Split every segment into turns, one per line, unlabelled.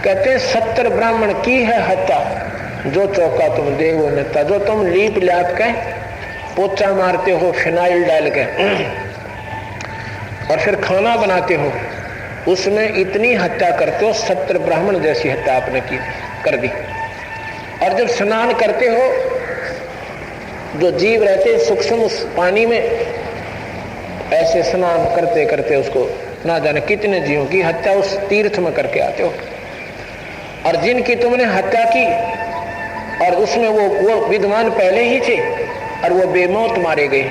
कहते हैं 70 ब्राह्मण की है हत्या, जो चौका तुम दे वो नेता। जो तुम लीप लाप के पोचा मारते हो फिनाइल डाल के और फिर खाना बनाते हो, उसमें इतनी हत्या करते हो, 70 ब्राह्मण जैसी हत्या आपने की कर दी। और जब स्नान करते हो, जो जीव रहते सूक्ष्म उस पानी में, ऐसे स्नान करते करते उसको ना जाने कितने जीवों की हत्या उस तीर्थ में करके आते हो। और जिनकी तुमने हत्या की और उसमें वो विद्वान पहले ही थे और वो बेमौत मारे गए,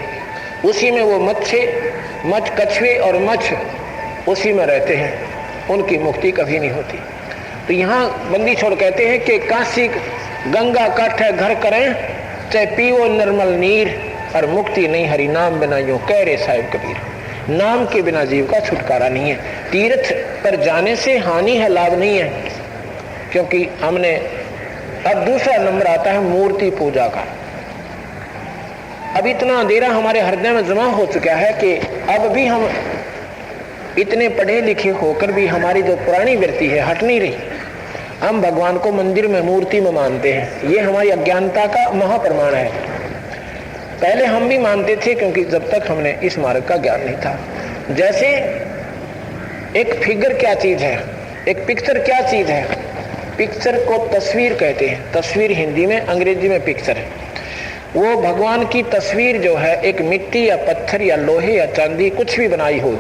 उसी में वो मच्छ कछुए और मच्छ उसी में रहते हैं, उनकी मुक्ति कभी नहीं होती। तो यहाँ बंदी छोड़ कहते हैं कि काशी गंगा काठे घर करें, चाहे पीओ निर्मल नीर, और मुक्ति नहीं हरि नाम बिना, यूं कह रे साहिब कबीर। नाम के बिना जीव का छुटकारा नहीं है। तीर्थ पर जाने से हानि है, लाभ नहीं है। क्योंकि हमने अब दूसरा नंबर आता है मूर्ति पूजा का। अब इतना अंधेरा हमारे हृदय में जमा हो चुका है कि अब भी हम इतने पढ़े लिखे होकर भी हमारी जो पुरानी वृत्ति है हट नहीं रही। हम भगवान को मंदिर में मूर्ति में मानते हैं, ये हमारी अज्ञानता का महाप्रमाण है। पहले हम भी मानते थे, क्योंकि जब तक हमने इस मार्ग का ज्ञान नहीं था। जैसे एक फिगर क्या चीज है, एक पिक्चर क्या चीज है। पिक्चर को तस्वीर कहते हैं, तस्वीर हिंदी में, अंग्रेजी में पिक्चर है। वो भगवान की तस्वीर जो है, एक मिट्टी या पत्थर या लोहे या चांदी कुछ भी बनाई हो,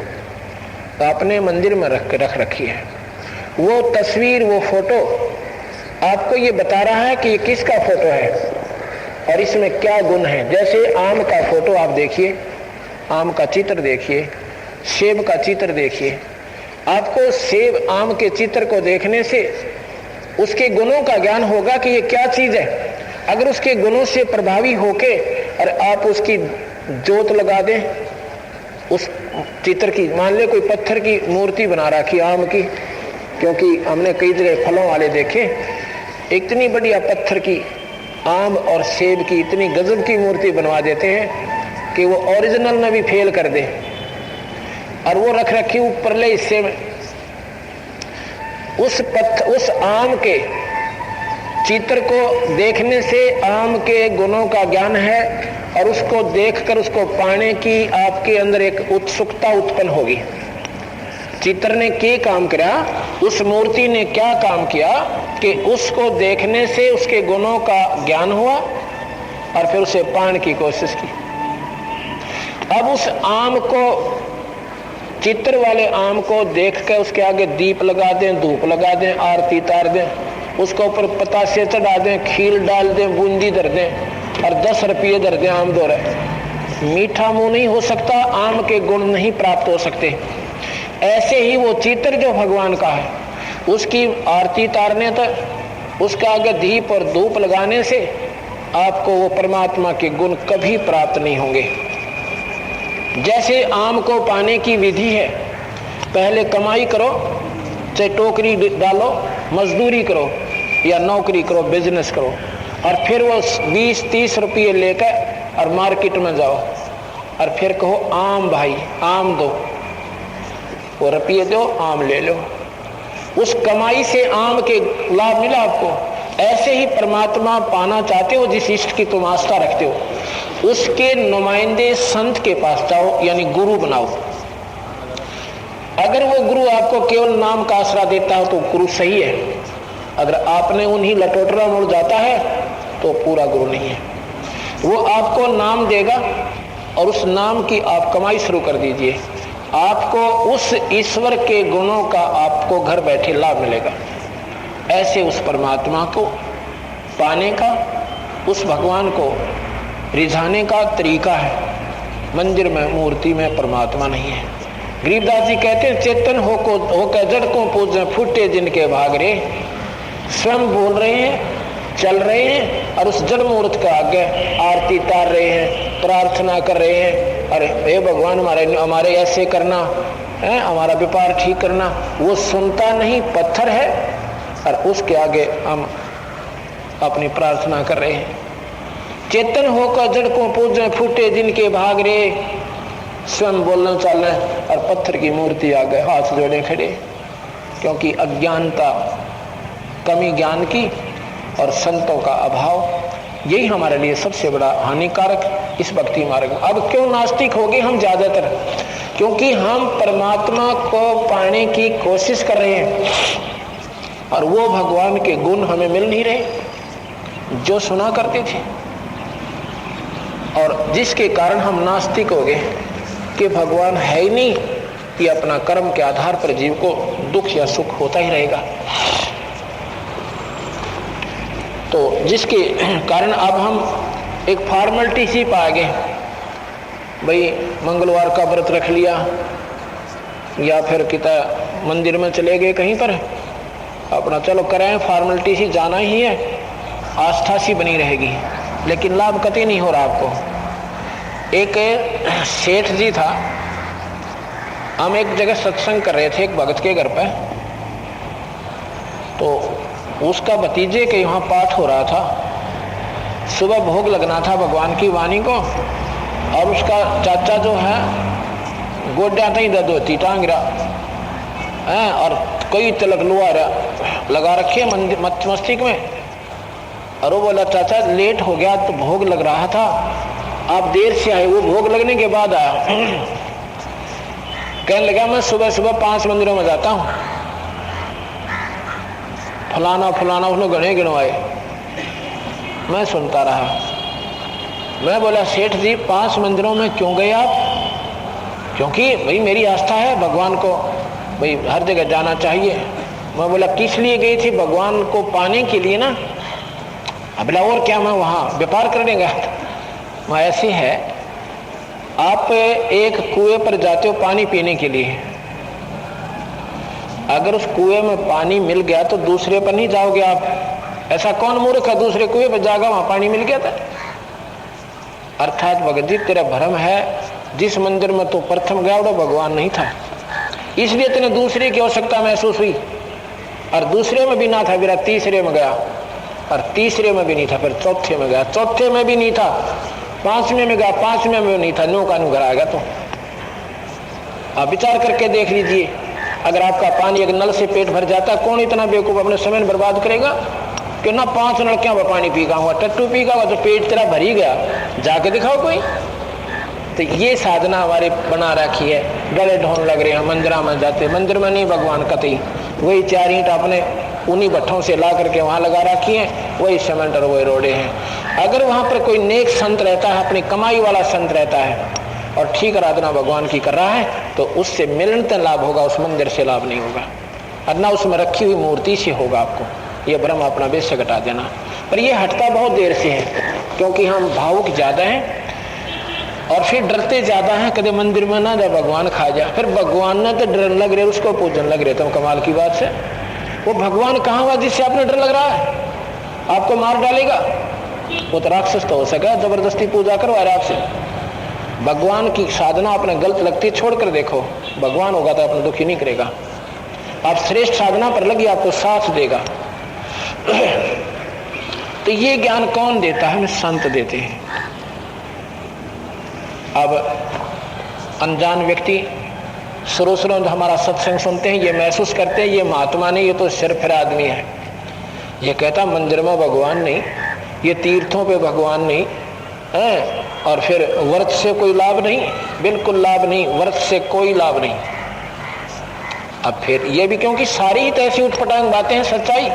तो आपने मंदिर में रख रखी है। वो तस्वीर, वो फोटो आपको ये बता रहा है कि ये किसका फोटो है और इसमें क्या गुण है। जैसे आम का फोटो आप देखिए, आम का चित्र देखिए, सेब का चित्र देखिए। आपको सेब आम के चित्र को देखने से उसके गुणों का ज्ञान होगा कि ये क्या चीज है। अगर उसके गुणों से प्रभावी होके और आप उसकी जोत लगा दें उस चित्र की, मान ले कोई पत्थर की मूर्ति बना रखी आम की, क्योंकि हमने कई जगह फलों वाले देखे, इतनी बढ़िया पत्थर की आम और सेब की इतनी गजब की मूर्ति बनवा देते हैं कि वो ओरिजिनल में भी फेल कर दे, और वो रख रखी ऊपर ले हिस्से में। उस आम के चित्र को देखने से आम के गुणों का ज्ञान है, और उसको देखकर उसको पाने की आपके अंदर एक उत्सुकता उत्पन्न होगी। चित्र ने क्या काम किया, उस मूर्ति ने क्या काम किया कि उसको देखने से उसके गुणों का ज्ञान हुआ और फिर उसे पाने की कोशिश की। अब उस आम को, चित्र वाले आम को देख कर उसके आगे दीप लगा दें, धूप लगा दें, आरती तार दें, उसके ऊपर पतासे चढ़ा दें, खीर डाल दें, बूंदी धर दें और 10 रुपये धर दें आम दो रहे। मीठा मुंह नहीं हो सकता, आम के गुण नहीं प्राप्त हो सकते। ऐसे ही वो चित्र जो भगवान का है, उसकी आरती तारने तक, उसके आगे दीप और धूप लगाने से आपको वो परमात्मा के गुण कभी प्राप्त नहीं होंगे। जैसे आम को पाने की विधि है, पहले कमाई करो, चाहे टोकरी डालो, मजदूरी करो या नौकरी करो, बिजनेस करो, और फिर वो 20-30 रुपये लेकर और मार्केट में जाओ और फिर कहो आम भाई आम दो, वो रुपये दो, आम ले लो। उस कमाई से आम के लाभ मिला आपको। ऐसे ही परमात्मा पाना चाहते हो, जिस इष्ट की तुम आस्था रखते हो, उसके नुमाइंदे संत के पास जाओ, यानी गुरु बनाओ। अगर वो गुरु आपको केवल नाम का आसरा देता हो तो गुरु सही है, अगर आपने उन्हीं लटोटरा मुड़ जाता है तो पूरा गुरु नहीं है। वो आपको नाम देगा और उस नाम की आप कमाई शुरू कर दीजिए, आपको उस ईश्वर के गुणों का आपको घर बैठे लाभ मिलेगा। ऐसे उस परमात्मा को पाने का, उस भगवान को रिझाने का तरीका है। मंदिर में, मूर्ति में परमात्मा नहीं है। गरीबदास जी कहते हैं, चेतन होकर जड़ को पूजे, फूटे जिनके भाग रे। स्वयं बोल रहे हैं, चल रहे हैं और उस जड़ मूर्त के आगे आरती तार रहे हैं, प्रार्थना कर रहे हैं, अरे हे भगवान हमारे ऐसे करना है, हमारा व्यापार ठीक करना। वो सुनता नहीं, पत्थर है, और उसके आगे हम अपनी प्रार्थना कर रहे हैं। चेतन होकर जड़ को पूजे, फूटे जिनके भाग रे। स्वयं बोलना चल रहे और पत्थर की मूर्ति आ गए, हाथ जोड़े खड़े, क्योंकि अज्ञानता कमी ज्ञान की और संतों का अभाव, यही हमारे लिए सबसे बड़ा हानिकारक इस भक्ति मार्ग में। अब क्यों नास्तिक हो गए हम ज्यादातर? क्योंकि हम परमात्मा को पाने की कोशिश कर रहे हैं और वो भगवान के गुण हमें मिल नहीं रहे जो सुना करते थे, और जिसके कारण हम नास्तिक हो गए कि भगवान है ही नहीं, कि अपना कर्म के आधार पर जीव को दुख या सुख होता ही रहेगा। तो जिसके कारण अब हम एक फॉर्मेलिटी सी पा गए, भाई मंगलवार का व्रत रख लिया या फिर किता मंदिर में चले गए कहीं पर, अपना चलो कराएं, फॉर्मेलिटी सी जाना ही है, आस्था सी बनी रहेगी, लेकिन लाभ कतई नहीं हो रहा आपको। एक सेठ जी था, हम एक जगह सत्संग कर रहे थे एक भगत के घर पर, तो उसका भतीजे के यहाँ पाठ हो रहा था, सुबह भोग लगना था भगवान की वाणी को, और उसका चाचा जो है गोड्या तई दर्द होती टांगरा है और कोई तिलक लुआ लगा रखे मस्तिष्क में, और वो बोला चाचा लेट हो गया तो भोग लग रहा था, आप देर से आए। वो भोग लगने के बाद आया, कहने लगा मैं सुबह सुबह 5 मंदिरों में जाता हूँ, फलाना फलाना उसने गणे गिनवाए। मैं सुनता रहा। मैं बोला सेठ जी 5 मंदिरों में क्यों गए आप? क्योंकि भाई मेरी आस्था है भगवान को, भाई हर जगह जाना चाहिए। मैं बोला किस लिए गई थी? भगवान को पाने के लिए ना। अब बोला और क्या, मैं वहाँ व्यापार करने गया? वहाँ ऐसी है, आप एक कुएं पर जाते हो पानी पीने के लिए, अगर उस कुएं में पानी मिल गया तो दूसरे पर नहीं जाओगे आप। ऐसा कौन मूर्ख है दूसरे कुएं पर जाएगा, वहां पानी मिल गया था। अर्थात भगत जी तेरा भ्रम है, जिस मंदिर में तो प्रथम गया वो भगवान नहीं था, इसलिए तेने दूसरे की आवश्यकता महसूस हुई, और दूसरे में भी ना था, मेरा तीसरे में गया, और तीसरे में भी नहीं था, फिर चौथे में गया, चौथे में भी नहीं था, 5वें में गया, 5वें में भी नहीं था, 9 का नु घर आ गया। तो आप विचार करके देख लीजिए, अगर आपका पानी अगर नल से पेट भर जाता, कौन इतना बेवकूफ अपने समय बर्बाद करेगा कि ना 5 नलकियां पर पानी पीगा हुआ, टट्टू पीगा हुआ, तो पेट तेरा भर ही गया, जाके दिखाओ कोई। तो ये साधना हमारे बना रखी है, गले ढोन लग रहे हैं, मंदिर में जाते, मंदिर में नहीं भगवान कतई, वही 4 ईंट अपने उन्हीं भट्ठों से ला करके वहां लगा रखी है, वही सीमेंट और वही रोडे हैं। अगर वहां पर कोई नेक संत रहता है, अपनी कमाई वाला संत रहता है और ठीक आराधना भगवान की कर रहा है, तो उससे मिलनतन लाभ होगा, उस मंदिर से लाभ नहीं होगा, और ना उसमें रखी हुई मूर्ति से होगा। आपको ये भ्रम अपना बेश से घटा देना। पर ये हटता बहुत देर से है, क्योंकि हम भावुक ज्यादा हैं और फिर डरते ज्यादा हैं, कदे मंदिर में ना जा भगवान खा जा, फिर भगवान ने तो डर लग रहे, उसको पूजन लग रहे। तुम कमाल की बात से, वो भगवान कहाँ हुआ जिससे आपने डर लग रहा है? आपको मार डालेगा, वो तो राक्षस तो हो सका, जबरदस्ती पूजा करवा रहा आपसे। भगवान की साधना अपने गलत लगती है, छोड़ कर देखो, भगवान होगा तो अपना दुखी नहीं करेगा। आप श्रेष्ठ साधना पर लगी, आपको साथ देगा। तो ये ज्ञान कौन देता है? हमें संत देते हैं। अब अनजान व्यक्ति शुरू शुरू हमारा सत्संग सुनते हैं, ये महसूस करते हैं ये महात्मा नहीं, ये तो सिर फिर आदमी है। ये कहता मंदिर में भगवान नहीं, ये तीर्थों पे भगवान नहीं है, और फिर व्रत से कोई लाभ नहीं, बिल्कुल लाभ नहीं, व्रत से कोई लाभ नहीं। अब फिर ये भी क्योंकि सारी ही तो ऐसी उठपटांग बातें हैं, सच्चाई।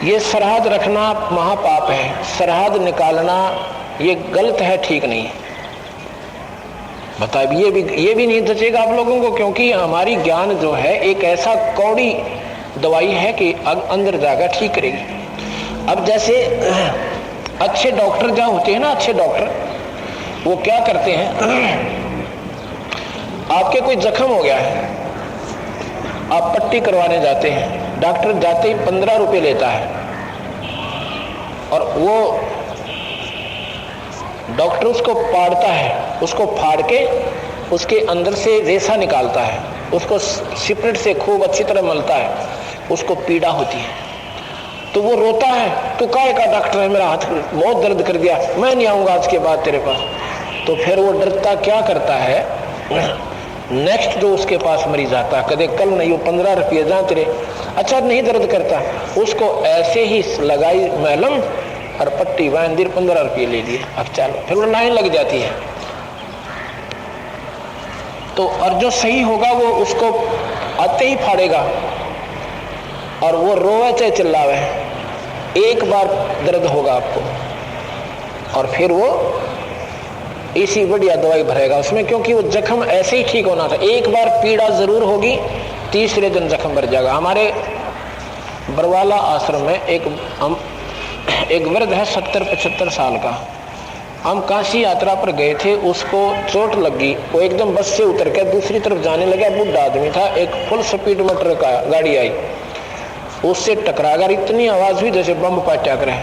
ये सरहद रखना महापाप है, सरहद निकालना ये गलत है, ठीक नहीं। बताइए ये भी नहीं जचेगा आप लोगों को, क्योंकि हमारी ज्ञान जो है एक ऐसा कौड़ी दवाई है कि अंदर जाकर ठीक करेगी। अब जैसे अच्छे डॉक्टर जहाँ होते हैं ना, अच्छे डॉक्टर वो क्या करते हैं, आपके कोई जख्म हो गया है, आप पट्टी करवाने जाते हैं, डॉक्टर जाते ही 15 रुपए लेता है, और वो डॉक्टर उसको पाड़ता है, उसको फाड़ के उसके अंदर से रेसा निकालता है, उसको सिपरेट से खूब अच्छी तरह मलता है, उसको पीड़ा होती है तो वो रोता है, तो काय का डॉक्टर है, मेरा हाथ बहुत दर्द कर दिया, मैं नहीं आऊंगा आज के बाद तेरे पास। तो फिर वो डरता क्या करता है, नेक्स्ट जो उसके पास मरीज आता है, कदे कल नहीं, वो 15 रुपये जहाँ तेरे अच्छा नहीं दर्द करता, उसको ऐसे ही लगाई मैलम और पट्टी बांध दी, 15 रुपये ले लिए, अब चलो, फिर वो लाइन लग जाती है। तो और जो सही होगा वो उसको आते ही फाड़ेगा, और वो रोवे चाहे चिल्लावे, एक बार दर्द होगा आपको, और फिर वो इसी बढ़िया दवाई भरेगा उसमें, क्योंकि वो जख्म ऐसे ही ठीक होना था। एक बार पीड़ा जरूर होगी, तीसरे दिन जख्म भर जाएगा। हमारे बरवाला आश्रम में एक वृद्ध है 70-75 साल का, हम काशी यात्रा पर गए थे, उसको चोट लगी, वो एकदम बस से उतर के दूसरी तरफ जाने लगा, बुढ़ा आदमी था, एक फुल स्पीड में ट्रक गाड़ी आई, उससे टकरा गया, इतनी आवाज हुई जैसे बम पाटा करे।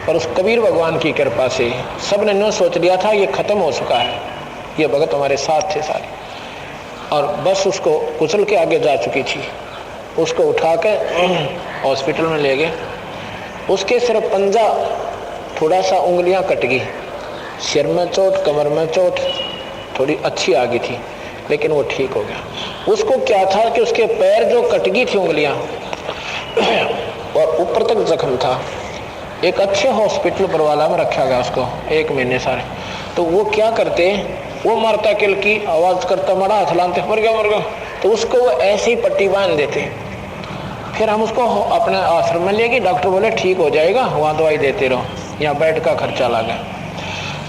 पर उस कबीर भगवान की कृपा से सबने न सोच लिया था ये खत्म हो चुका है, ये भगत हमारे साथ थे सारे, और बस उसको कुचल के आगे जा चुकी थी। उसको उठा के हॉस्पिटल में ले गए, उसके सिर्फ पंजा थोड़ा सा उंगलियां कट गई, सिर में चोट, कमर में चोट थोड़ी अच्छी आ गई थी, लेकिन वो ठीक हो गया। उसको क्या था कि उसके पैर जो कट गई थी उंगलियां और ऊपर तक जख्म था, एक अच्छे हॉस्पिटल बरवाला में रखा गया उसको 1 महीने सारे। तो वो क्या करते, वो मरता किल की आवाज करता, मरा हाथ लाते, मर गया, तो उसको वो ऐसी पट्टी बांध देते। फिर हम उसको अपने आश्रम में ले गए, डॉक्टर बोले ठीक हो जाएगा, वहाँ दवाई देते रहो, यहाँ बेड का खर्चा लगा।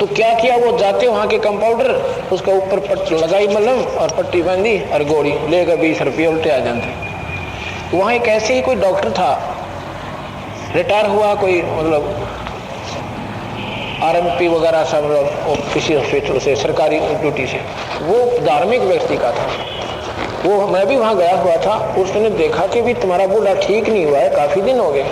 तो क्या किया, वो जाते वहाँ के कंपाउंडर, उसका ऊपर पट्टी लगाई मलहम और पट्टी बांधी और गोली लेगा 20 रुपये, उल्टे आ जाते। वहाँ एक ऐसे ही कोई डॉक्टर था, रिटायर हुआ, कोई मतलब RMP वगैरह सब, मतलब किसी हॉस्पिटल से, सरकारी ड्यूटी से, वो धार्मिक व्यक्ति का था। वो मैं भी वहाँ गया हुआ था, उसने देखा कि भी तुम्हारा बूढ़ा ठीक नहीं हुआ है, काफ़ी दिन हो गए,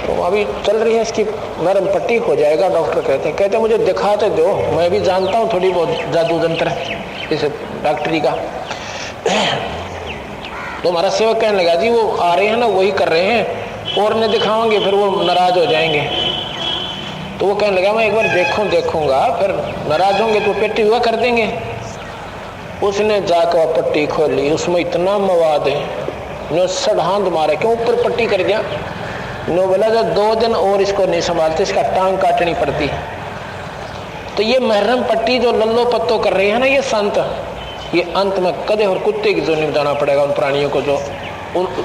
तो अभी चल रही है इसकी नरम पट्टी, हो जाएगा। डॉक्टर कहते मुझे दिखाते दो, मैं भी जानता हूँ थोड़ी बहुत जादू जंत्र इस डॉक्टरी का। तो हमारा सेवक कहने लगा जी वो आ रहे हैं ना, वही कर रहे हैं, और ने दिखाओगे फिर वो नाराज हो जाएंगे। तो वो कहने लगा मैं एक बार देखूंगा, फिर नाराज होंगे तो पेटी हुआ कर देंगे। उसने जाकर पट्टी खोली, उसमें इतना मवाद है, नो सड़हांद मारे, क्यों ऊपर पट्टी कर दिया, नो बोला जब 2 दिन और इसको नहीं संभालते, इसका टांग काटनी पड़ती। तो ये महरम पट्टी जो लल्लो पत्तो कर रहे हैं ना ये संत, ये अंत में कदे और कुत्ते की जोनी में जाना पड़ेगा उन प्राणियों को, जो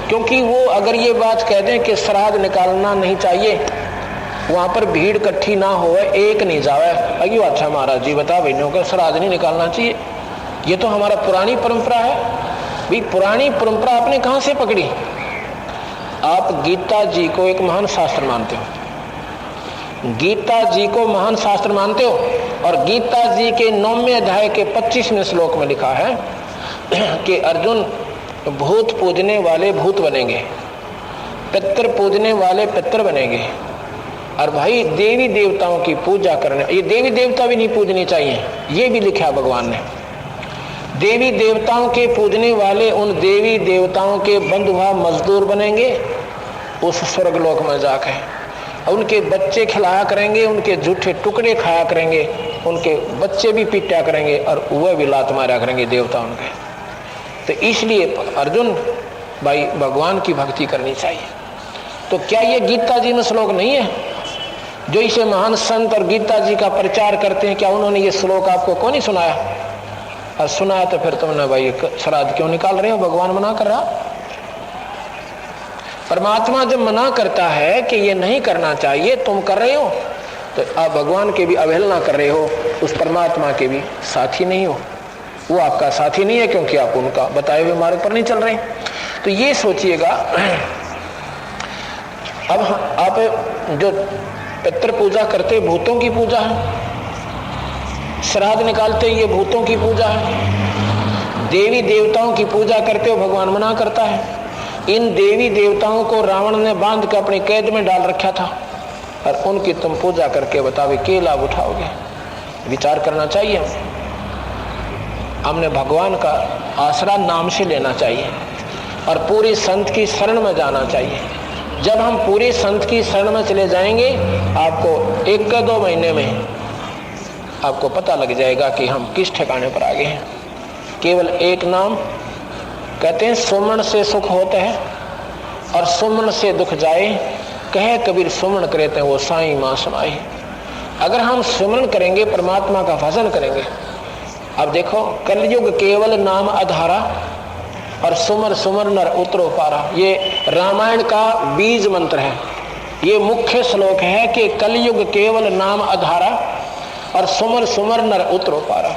क्योंकि वो अगर ये बात कह दें कि श्राद्ध निकालना नहीं चाहिए, वहां पर भीड़ इकट्ठी ना हो, एक नहीं जावे, अगी अच्छा महाराज जी बता बहनों का श्राद्ध नहीं निकालना चाहिए, ये तो हमारा पुरानी परंपरा है। भाई पुरानी परंपरा आपने कहां से पकड़ी? आप गीता जी को एक महान शास्त्र मानते हो, गीता जी को महान शास्त्र मानते हो, और गीता जी के 9वें अध्याय के 25वें श्लोक में लिखा है कि अर्जुन भूत पूजने वाले भूत बनेंगे, पितर पूजने वाले पितर बनेंगे, और भाई देवी देवताओं की पूजा करने, ये देवी देवता भी नहीं पूजनी चाहिए, ये भी लिखा भगवान ने। देवी देवताओं के पूजने वाले उन देवी देवताओं के बंधुआ मजदूर बनेंगे उस स्वर्गलोक में जाकर, उनके बच्चे खिलाया करेंगे, उनके जूठे टुकड़े खाया करेंगे, उनके बच्चे भी पीटा करेंगे, और वह भी लात मारा करेंगे देवता उनके। तो इसलिए अर्जुन भाई भगवान की भक्ति करनी चाहिए। तो क्या ये गीता जी में श्लोक नहीं है? जो इसे महान संत और गीता जी का प्रचार करते हैं, क्या उन्होंने ये श्लोक आपको कौन नहीं सुनाया? और सुनाया तो फिर तुमने भाई श्राद्ध क्यों निकाल रहे हो? भगवान मना कर रहा। परमात्मा जब मना करता है कि ये नहीं करना चाहिए, तुम कर रहे हो, तो आप भगवान के भी अवहेलना कर रहे हो, उस परमात्मा के भी साथी नहीं हो, वो आपका साथी नहीं है, क्योंकि आप उनका बताए हुए मार्ग पर नहीं चल रहे। तो ये सोचिएगा, अब आप जो पितृ पूजा करते भूतों की पूजा है, श्राद्ध निकालते ये भूतों की पूजा है, देवी देवताओं की पूजा करते हो, भगवान मना करता है। इन देवी देवताओं को रावण ने बांध कर अपनी कैद में डाल रखा था, और उनकी तुम पूजा करके बताओ क्या लाभ उठाओगे? विचार करना चाहिए। हमने भगवान का आसरा नाम से लेना चाहिए, और पूरी संत की शरण में जाना चाहिए। जब हम पूरे संत की शरण में चले जाएंगे, आपको 1 या 2 महीने में आपको पता लग जाएगा कि हम किस ठिकाने पर आ गए हैं। केवल एक नाम। कहते हैं सुमन से सुख होता है और सुमन से दुख जाए, कहे कबीर सुमन करे थे वो साईं मां समाई। अगर हम सुमन करेंगे, परमात्मा का भजन करेंगे। अब देखो, कलयुग केवल नाम आधारा और सुमर सुमर नर उतरो पारा, ये रामायण का बीज मंत्र है। ये मुख्य श्लोक है कि कलयुग केवल नाम आधारा और सुमर सुमर नर उतरो पारा।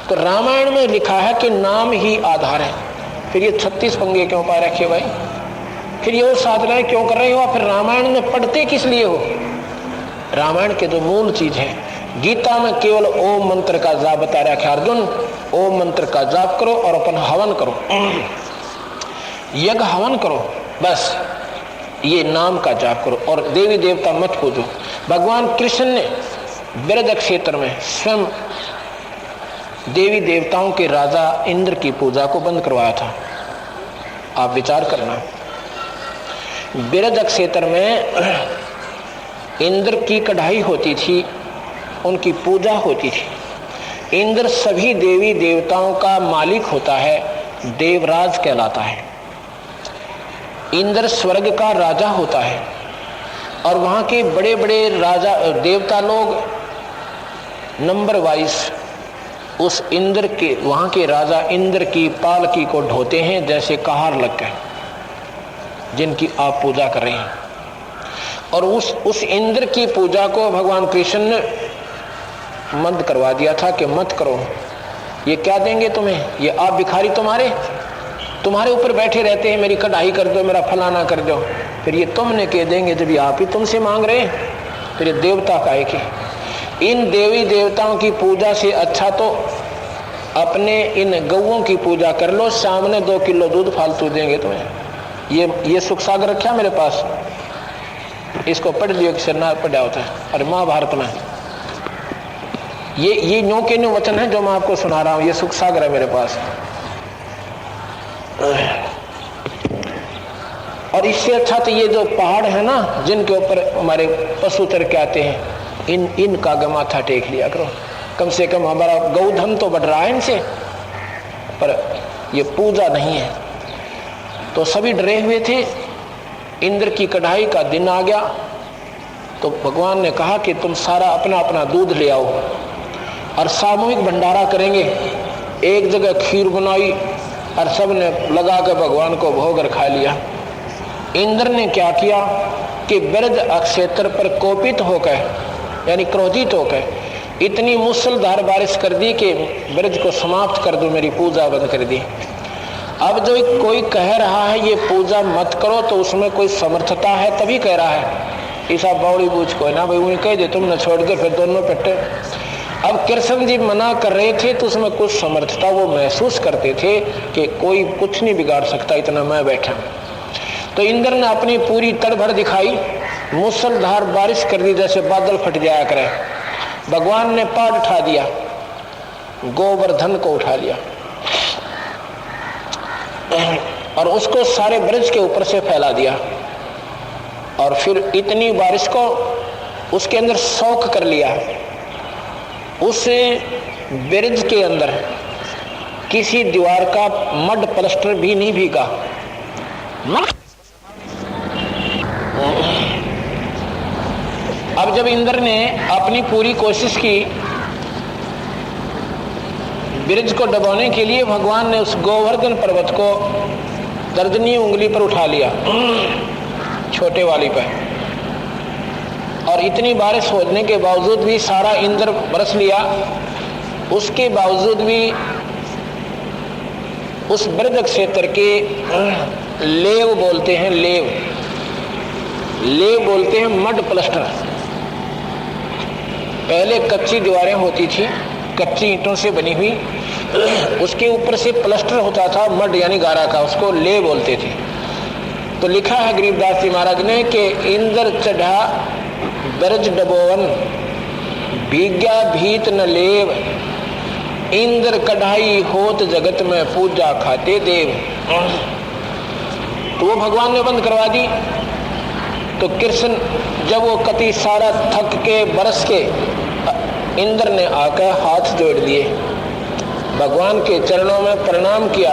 तो रामायण में लिखा है कि नाम ही आधार है। फिर ये 36 पंगे क्यों पा रखे भाई? फिर ये साधनाएं क्यों कर रहे हो? फिर रामायण में पढ़ते किस लिए हो? रामायण के जो मूल चीज है, गीता में केवल ओम मंत्र का जाप बता रखा है। अर्जुन, ओम मंत्र का जाप करो और अपन हवन करो, यज्ञ हवन करो, बस ये नाम का जाप करो और देवी देवता मत पूजो। भगवान कृष्ण ने ब्रज क्षेत्र में स्वयं देवी देवताओं के राजा इंद्र की पूजा को बंद करवाया था। आप विचार करना, ब्रज क्षेत्र में इंद्र की कढ़ाई होती थी, उनकी पूजा होती थी। इंद्र सभी देवी देवताओं का मालिक होता है, देवराज कहलाता है। इंद्र स्वर्ग का राजा होता है और वहां के बड़े बड़े राजा देवता लोग नंबर वाइज उस इंद्र के, वहां के राजा इंद्र की पालकी को ढोते हैं, जैसे कहार लग गए जिनकी आप पूजा कर रहे हैं। और उस इंद्र की पूजा को भगवान कृष्ण ने बंद करवा दिया था कि मत करो। ये क्या देंगे तुम्हें? ये आप भिखारी तुम्हारे ऊपर बैठे रहते हैं, मेरी कढ़ाई कर दो, मेरा फलाना कर दो। फिर ये तुमने कह देंगे जब आप ही तुमसे मांग रहे हैं, फिर ये देवता का है कि इन देवी देवताओं की पूजा से अच्छा तो अपने इन गौओं की पूजा कर लो, सामने 2 किलो दूध फालतू देंगे तुम्हें। ये सुख सागर रखा मेरे पास, इसको पढ़ लियो कि सरनाथ पढ़ा होता है। और महाभारत में ये न्यू के न्यू वचन है जो मैं आपको सुना रहा हूं। ये सुख सागर है मेरे पास। और इससे अच्छा तो ये जो पहाड़ है ना, जिनके ऊपर हमारे पशु तर के आते हैं, इनका माथा टेक लिया करो। कम से कम हमारा गौधन तो बढ़ रहा है इनसे, पर ये पूजा नहीं है। तो सभी डरे हुए थे। इंद्र की कढ़ाई का दिन आ गया तो भगवान ने कहा कि तुम सारा अपना अपना दूध ले आओ और सामूहिक भंडारा करेंगे। एक जगह खीर बनाई और सब ने लगा कर भगवान को भोग और खा लिया। इंद्र ने क्या किया कि ब्रज क्षेत्र पर कोपित होकर, यानी क्रोधित होकर इतनी मूसलधार बारिश कर दी कि ब्रज को समाप्त कर दो, मेरी पूजा बंद कर दी। अब जो कोई कह रहा है ये पूजा मत करो, तो उसमें कोई समर्थता है तभी कह रहा है। ईसा बावड़ी बूझ को ना भाई, उन्हें कह दे तुमने छोड़ के फिर दोनों पेटे। अब कृष्ण जी मना कर रहे थे तो उसमें कुछ समर्थता वो महसूस करते थे कि कोई कुछ नहीं बिगाड़ सकता, इतना मैं बैठा। तो इंद्र ने अपनी पूरी तड़भड़ दिखाई, मूसलधार बारिश कर दी जैसे बादल फट जाया करे। भगवान ने पहाड़ उठा दिया, गोवर्धन को उठा लिया और उसको सारे ब्रज के ऊपर से फैला दिया। और फिर इतनी बारिश को उसके अंदर सोख कर लिया। उस ब्रज के अंदर किसी दीवार का मड प्लास्टर भी नहीं भीगा। अब जब इंद्र ने अपनी पूरी कोशिश की ब्रज को दबाने के लिए, भगवान ने उस गोवर्धन पर्वत को दर्जनी उंगली पर उठा लिया, छोटे वाली पर। और इतनी बारिश होने के बावजूद भी सारा इंद्र बरस लिया। उसके बावजूद भी उस ब्रज क्षेत्र के लेव बोलते हैं, लेव बोलते हैं मड प्लास्टर। पहले कच्ची दीवारें होती थी, कच्ची ईंटों से बनी हुई, उसके ऊपर से प्लास्टर होता था मड यानी गारा का, उसको ले बोलते थे। तो लिखा है गरीबदास जी महाराज ने कि इंद्र चढ़ा ब्रज डबोवन, भीग्या भीत न लेव, इंद्र कढ़ाई होत जगत में पूजा खाते देव। तो वो भगवान ने बंद करवा दी। तो कृष्ण जब वो कति सारा थक के बरस के, इंद्र ने आकर हाथ जोड़ दिए भगवान के चरणों में प्रणाम किया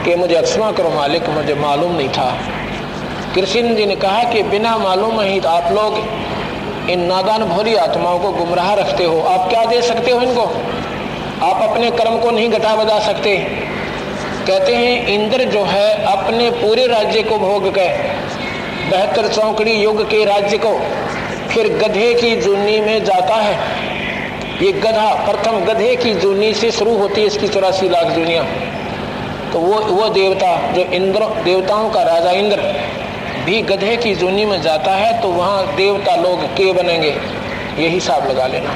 कि मुझे क्षमा करो मालिक, मुझे मालूम नहीं था। कृष्ण जी ने कहा कि बिना मालूम ही आप लोग इन नादान भोली आत्माओं को गुमराह रखते हो। आप क्या दे सकते हो इनको? आप अपने कर्म को नहीं घटा बढ़ा सकते। कहते हैं इंद्र जो है अपने पूरे राज्य को भोग के 72 चौकड़ी युग के राज्य को फिर गधे की जूनी में जाता है। ये गधा प्रथम गधे की जूनी से शुरू होती है इसकी 84 लाख जूनियां। तो वो देवता जो इंद्र, देवताओं का राजा इंद्र भी गधे की जूनी में जाता है, तो वहां देवता लोग के बनेंगे, यही हिसाब लगा लेना।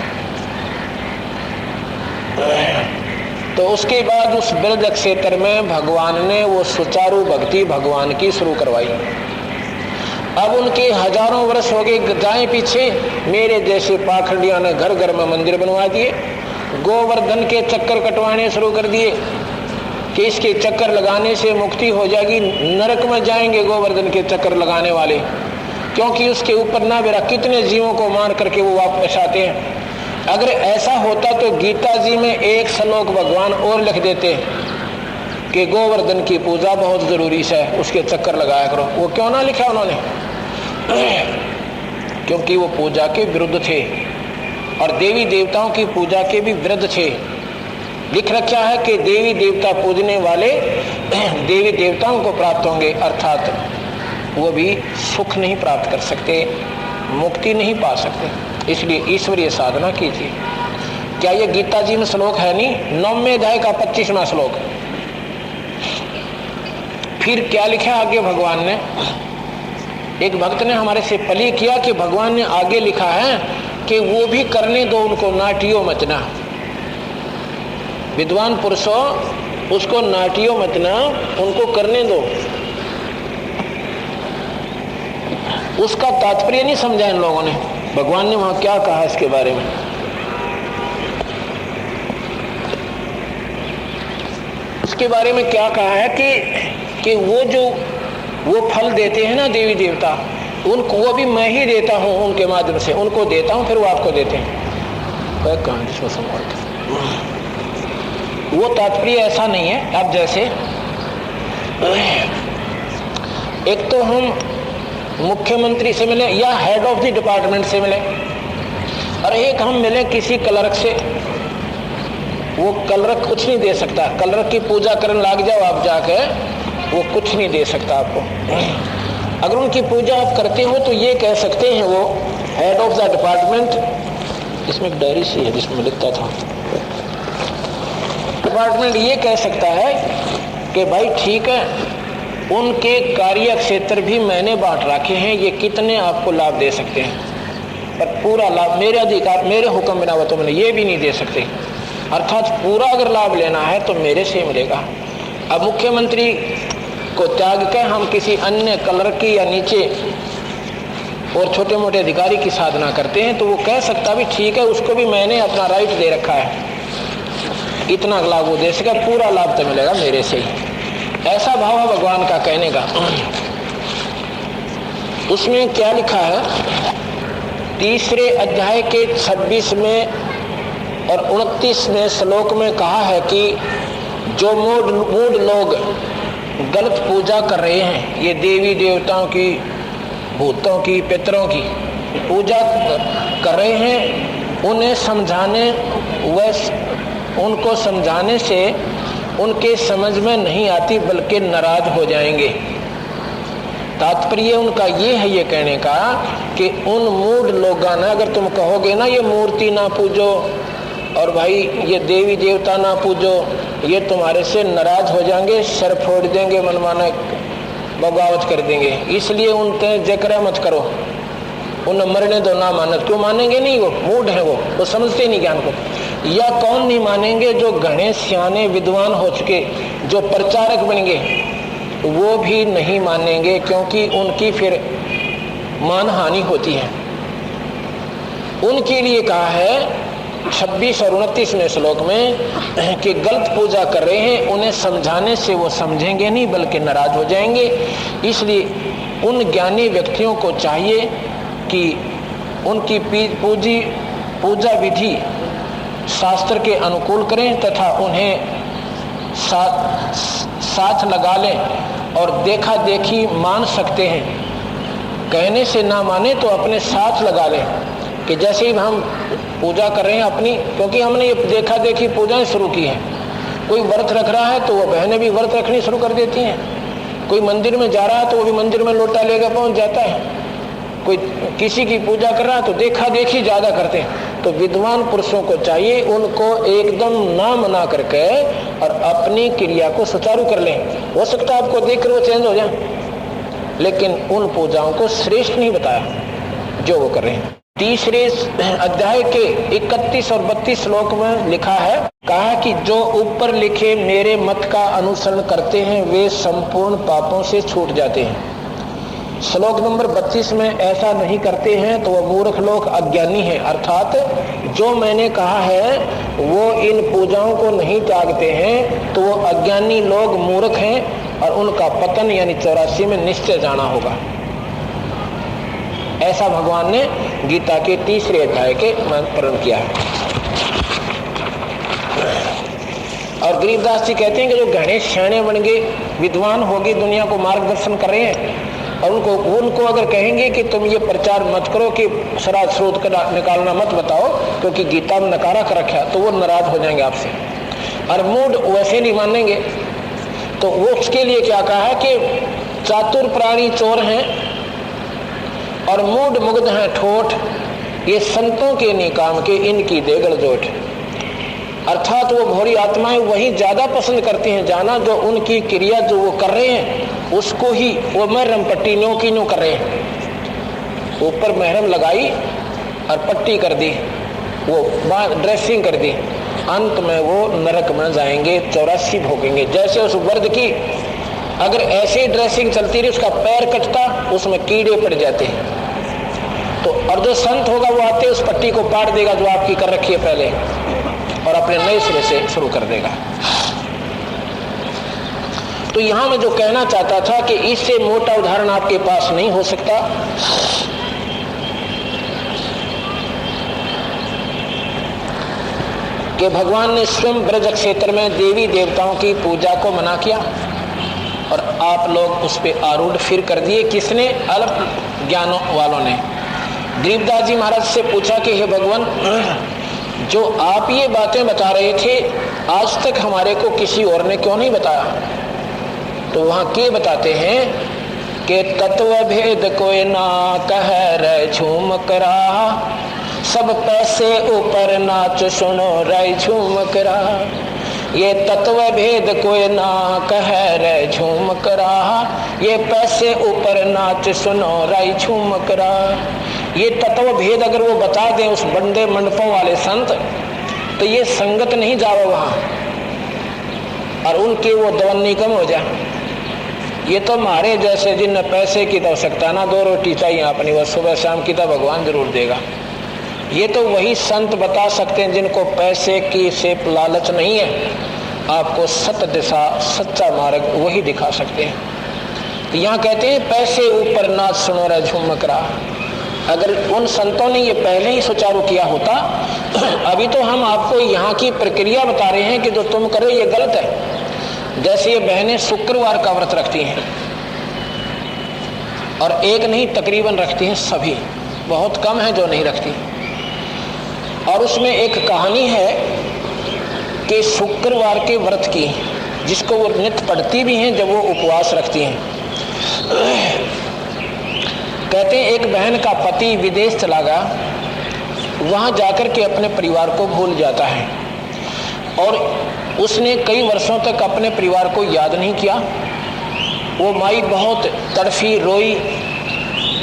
तो उसके बाद उस ब्रज क्षेत्र में भगवान ने वो सुचारू भक्ति भगवान की शुरू करवाई। अब उनके हजारों वर्ष हो गए जाए पीछे, मेरे जैसे पाखंडियों ने घर घर में मंदिर बनवा दिए, गोवर्धन के चक्कर कटवाने शुरू कर दिए कि इसके चक्कर लगाने से मुक्ति हो जाएगी। नरक में जाएंगे गोवर्धन के चक्कर लगाने वाले, क्योंकि उसके ऊपर ना बेरा कितने जीवों को मार करके वो वापस आते हैं। अगर ऐसा होता तो गीता जी में एक श्लोक भगवान और लिख देते कि गोवर्धन की पूजा बहुत जरूरी है, उसके चक्कर लगाया करो। वो क्यों ना लिखा उन्होंने? क्योंकि वो पूजा के विरुद्ध थे और देवी देवताओं की पूजा के भी विरुद्ध थे। लिख रखा है कि देवी देवता पूजने वाले देवी देवताओं को प्राप्त होंगे, अर्थात वो भी सुख नहीं प्राप्त कर सकते, मुक्ति नहीं पा सकते। इसलिए ईश्वरीय साधना कीजिए। क्या ये गीता जी में श्लोक है? नहीं, 9वें अध्याय का 25वां श्लोक। फिर क्या लिखा आगे भगवान ने? एक भक्त ने हमारे से पली किया कि भगवान ने आगे लिखा है कि वो भी करने दो उनको, नाटियो मतना। विद्वान पुरुषों, उसको नाटियो मतना, उनको करने दो। उसका तात्पर्य नहीं समझा इन लोगों ने। भगवान ने वहां क्या कहा इसके बारे में? इसके बारे में क्या कहा है कि वो फल देते हैं ना देवी देवता, उनको वो भी मैं ही देता हूं, उनके माध्यम से उनको देता हूं, फिर वो आपको देते हैं। वो तात्पर्य ऐसा नहीं है। अब जैसे एक तो हम मुख्यमंत्री से मिले या हेड ऑफ द डिपार्टमेंट से मिले, और एक हम मिले किसी क्लर्क से। वो क्लर्क कुछ नहीं दे सकता। क्लर्क की पूजा करने लग जाओ आप जाके, वो कुछ नहीं दे सकता आपको। अगर उनकी पूजा आप करते हो तो ये कह सकते हैं वो हेड ऑफ द डिपार्टमेंट, इसमें एक डायरी सी है जिसमें लिखता था, डिपार्टमेंट ये कह सकता है कि भाई ठीक है, उनके कार्य क्षेत्र भी मैंने बांट रखे हैं, ये कितने आपको लाभ दे सकते हैं, पर पूरा लाभ मेरे अधिकार, मेरे हुक्म बिना वो तो मैंने ये भी नहीं दे सकते। अर्थात पूरा अगर लाभ लेना है तो मेरे से मिलेगा। अब मुख्यमंत्री को त्याग के हम किसी अन्य क्लर्क की या नीचे और छोटे मोटे अधिकारी की साधना करते हैं, तो वो कह सकता भी ठीक है, उसको भी मैंने अपना राइट दे रखा है, इतना लाभ वो दे सके, पूरा लाभ तो मिलेगा मेरे से ही। ऐसा भाव है भगवान का कहने का। उसमें क्या लिखा है? 3 अध्याय के 26वें और 29वें श्लोक में कहा है कि जो मूढ़ लोग गलत पूजा कर रहे हैं, ये देवी देवताओं की, भूतों की, पितरों की पूजा कर रहे हैं, उन्हें समझाने उनको समझाने से उनके समझ में नहीं आती, बल्कि नाराज हो जाएंगे। तात्पर्य उनका ये है, ये कहने का कि उन मूढ़ लोगों ने अगर तुम कहोगे ना ये मूर्ति ना पूजो और भाई ये देवी देवता ना पूजो, ये तुम्हारे से नाराज हो जाएंगे, सर फोड़ देंगे, मनमाना बगावत कर देंगे, इसलिए उनसे जिक्र मत करो, उन्हें मरने दो, ना मानत। क्यों मानेंगे नहीं? वो मूढ़ है, वो समझते नहीं ज्ञान को। या कौन नहीं मानेंगे? जो घने सियाने विद्वान हो चुके, जो प्रचारक बन गए, वो भी नहीं मानेंगे, क्योंकि उनकी फिर मान हानि होती है। उनके लिए कहा है 26 और 29वें श्लोक में कि गलत पूजा कर रहे हैं, उन्हें समझाने से वो समझेंगे नहीं, बल्कि नाराज हो जाएंगे। इसलिए उन ज्ञानी व्यक्तियों को चाहिए कि उनकी पूजा विधि शास्त्र के अनुकूल करें तथा उन्हें साथ लगा लें और देखा देखी मान सकते हैं, कहने से ना माने तो अपने साथ लगा लें कि जैसे ही हम पूजा कर रहे हैं अपनी, क्योंकि हमने ये देखा देखी पूजाएं शुरू की हैं। कोई व्रत रख रहा है तो वो बहनें भी व्रत रखनी शुरू कर देती हैं, कोई मंदिर में जा रहा है तो वो भी मंदिर में लोटा लेकर पहुंच जाता है, कोई किसी की पूजा कर रहा है तो देखा देखी ज्यादा करते हैं। तो विद्वान पुरुषों को चाहिए उनको एकदम ना मना करके और अपनी क्रिया को सुचारू कर लें। हो सकता है आपको देखकर वो चेंज हो जाए, लेकिन उन पूजाओं को श्रेष्ठ नहीं बताया जो वो कर रहे हैं। तीसरे अध्याय के 31 और 32 श्लोक में लिखा है, कहा कि जो ऊपर लिखे मेरे मत का अनुसरण करते हैं वे संपूर्ण पापों से छूट जाते हैं। श्लोक नंबर 32 में ऐसा नहीं करते हैं तो वह मूर्ख लोग अज्ञानी है, अर्थात जो मैंने कहा है वो इन पूजाओं को नहीं त्यागते हैं तो वो अज्ञानी लोग मूर्ख हैं और उनका पतन यानी 84 में निश्चय जाना होगा। ऐसा भगवान ने गीता के तीसरे अध्याय के प्रण किया है। और गरीबदास जी कहते हैं कि जो गहने श्याणे बन गए, विद्वान हो गए, दुनिया को मार्गदर्शन कर रहे हैं, और उनको अगर कहेंगे कि तुम ये प्रचार मत करो कि शराब स्रोत का निकालना मत बताओ क्योंकि गीता में नकारा कर रखा, तो वो नाराज हो जाएंगे आपसे और मूड वैसे नहीं मानेंगे। तो वो उसके लिए क्या कहा है कि चातुर प्राणी चोर हैं और मूड मुग्ध हैं ठोठ, ये संतों के निकाम के इनकी देगड़ जोट। अर्थात वो भोरी आत्माएं वही ज्यादा पसंद करती हैं जाना जो उनकी क्रिया जो वो कर रहे हैं उसको ही वो महरम पट्टी न्यों की न्यों कर रहे हैं। ऊपर महरम लगाई और पट्टी कर दी, वो ड्रेसिंग कर दी, अंत में वो नरक में जाएंगे, 84 भोगेंगे। जैसे उस वर्द की अगर ऐसी ड्रेसिंग चलती रही, उसका पैर कटता, उसमें कीड़े पड़ जाते हैं। तो और जो संत होगा वो आते उस पट्टी को पाट देगा जो आपकी कर रखी है पहले, और अपने नए सिरे से शुरू कर देगा। तो यहां मैं जो कहना चाहता था कि इससे मोटा उदाहरण आपके पास नहीं हो सकता। कि भगवान ने स्वयं ब्रज क्षेत्र में देवी देवताओं की पूजा को मना किया और आप लोग उस पर आरूढ़ फिर कर दिए। किसने? अल्प ज्ञानों वालों ने। गरीबदास जी महाराज से पूछा कि हे भगवान, जो आप ये बातें बता रहे थे आज तक हमारे को किसी और ने क्यों नहीं बताया? तो वहां के बताते हैं कि तत्व भेद कोई ना कह रहे झूम करा, सब पैसे ऊपर नाच सुनो रहे झूम करा। ये तत्व भेद कोई ना कह रहे झूम करा, ये पैसे ऊपर नाच सुनो रहे झूम करा। ये तत्व भेद अगर वो बता दें उस बंदे मंडपों वाले संत, तो ये संगत नहीं जाओ वहां और उनके वो दवन्नी कम हो जाए। ये तो हमारे जैसे जिन पैसे की तो आवश्यकता ना, 2 रोटी चाहिए अपनी, वह सुबह शाम की तो भगवान जरूर देगा। ये तो वही संत बता सकते हैं जिनको पैसे की से लालच नहीं है, आपको सत्य दिशा सच्चा मार्ग वही दिखा सकते हैं। तो यहाँ कहते हैं पैसे ऊपर नाच सुनो रे झुमक रहा। अगर उन संतों ने ये पहले ही सुचारू किया होता, अभी तो हम आपको यहाँ की प्रक्रिया बता रहे हैं कि जो तुम करो ये गलत है। जैसे ये बहनें शुक्रवार का व्रत रखती हैं और एक नहीं तकरीबन रखती हैं, सभी, बहुत कम है जो नहीं रखती। और उसमें एक कहानी है कि शुक्रवार के व्रत की, जिसको वो नित्य पढ़ती भी हैं जब वो उपवास रखती हैं। कहते हैं एक बहन का पति विदेश चला गया, वहां जाकर के अपने परिवार को भूल जाता है और उसने कई वर्षों तक अपने परिवार को याद नहीं किया। वो माई बहुत तड़फी, रोई,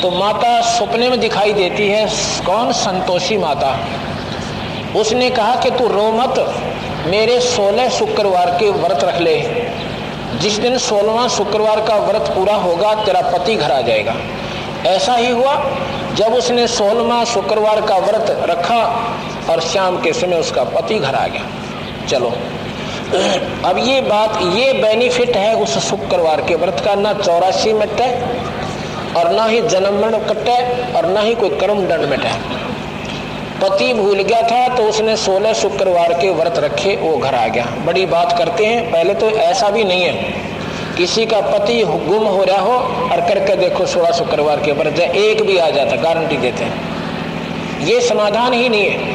तो माता सपने में दिखाई देती है। कौन? संतोषी माता। उसने कहा कि तू रो मत, मेरे 16 शुक्रवार के व्रत रख ले। जिस दिन 16वां शुक्रवार का व्रत पूरा होगा तेरा पति घर आ जाएगा। ऐसा ही हुआ। जब उसने 16वां शुक्रवार का व्रत रखा और शाम के समय उसका पति घर आ गया। चलो, अब ये बात, ये बेनिफिट है उस शुक्रवार के व्रत का। ना 84 मिटे और ना ही जन्म मरण कटे और ना ही कोई कर्म दंड मिटे। पति भूल गया था तो उसने 16 शुक्रवार के व्रत रखे, वो घर आ गया। बड़ी बात करते हैं। पहले तो ऐसा भी नहीं है किसी का पति गुम हो रहा हो और करके देखो 16 शुक्रवार के व्रत, एक भी आ जाता, गारंटी देते हैं। ये समाधान ही नहीं है।